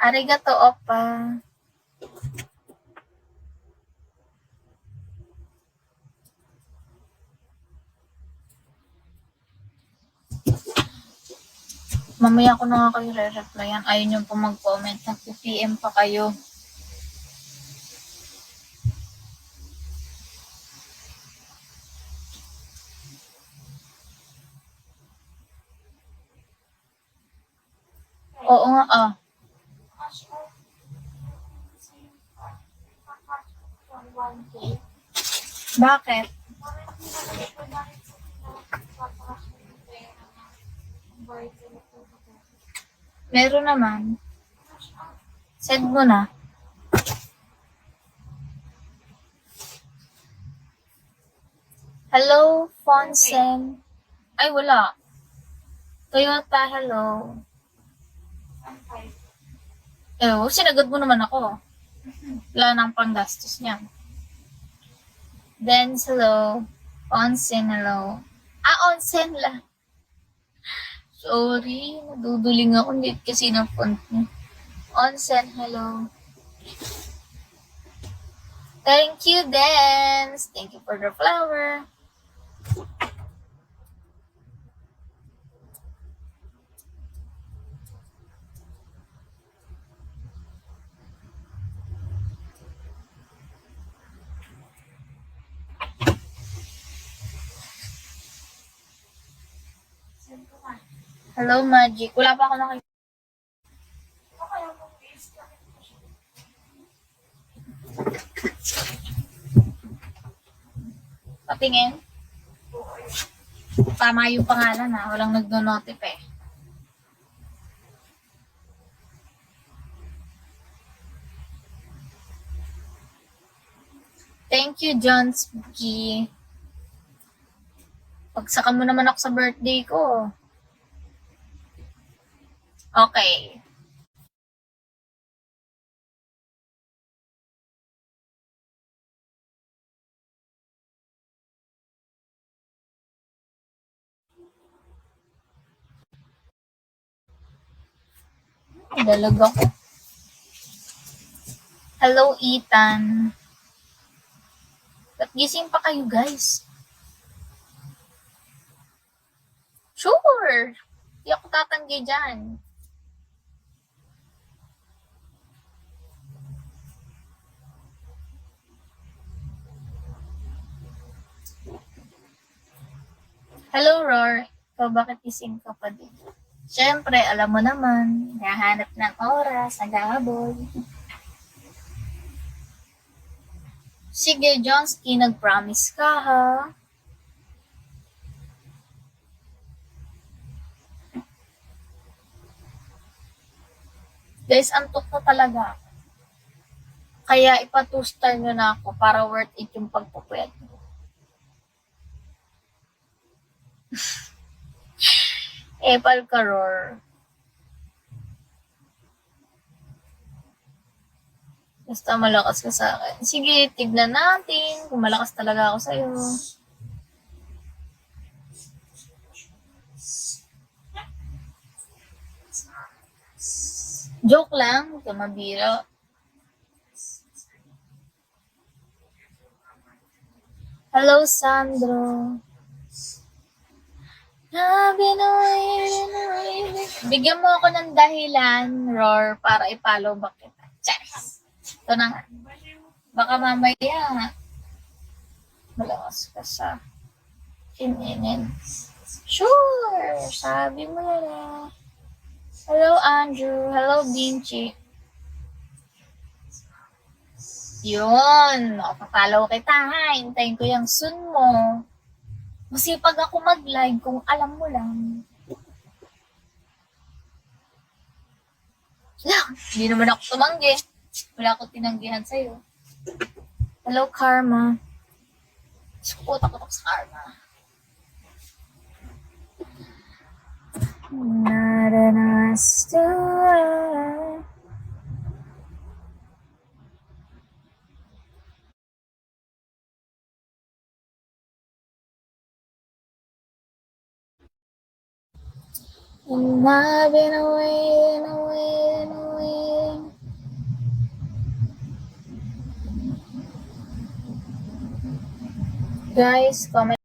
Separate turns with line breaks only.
Arigato, oppa. Mamaya ko na nga kayo re-replyan. Ayaw nyo po mag-comment. Nag-PM pa kayo. Oo nga, Bakit? Meron naman. Send mo na. Hello, Fonsen. Ay, wala. Toyota, hello. Sinagot mo naman ako. Wala nang panggastos niya. Dance, hello. Onsen, hello. Onsen lang. Sorry, naduduling ako. Hindi kasi ng font niya. Onsen, hello. Thank you, Dance. Thank you for the flower. Hello, Magic. Wala pa ako nakikita. Patingin. Tama yung pangalan ha. Walang nagdo-notif eh. Thank you, John Spooky. Pagsaka mo naman ako sa birthday ko. Okay. Dalag ako. Hello, Ethan. Ba't gising pa kayo, guys? Sure! Hindi ako tatanggi dyan. Hello, Roar. Ikaw bakit gising ka pa din? Siyempre, alam mo naman, nahanap ng oras, nag-aabol. Sige, Johnsky, nag-promise ka, ha? Guys, antok na talaga. Kaya ipa-2-star nyo na ako para worth it yung pagpupwet. Epal ka, Roar. Basta malakas ka sa akin. Sige, tignan natin kung malakas talaga ako sa'yo. Joke lang, huwag ka mabira. Hello, Sandro. Bigyan mo ako ng dahilan, Roar, para i-follow back kita. Cheers! Ito na nga. Baka mamaya, malakas ka sa kininin. Sure! Sabi mo yan eh. Hello, Andrew. Hello, Binchi. Yun. Makapapalaw kita ha. Hintayin ko yung soon mo. Masipag ako mag-live kung alam mo lang. Hindi naman ako tumanggi. Wala akong tinanggihan sa'yo. Hello, Karma. Takot sa Karma. Not enough to and I've been waiting. Guys, comment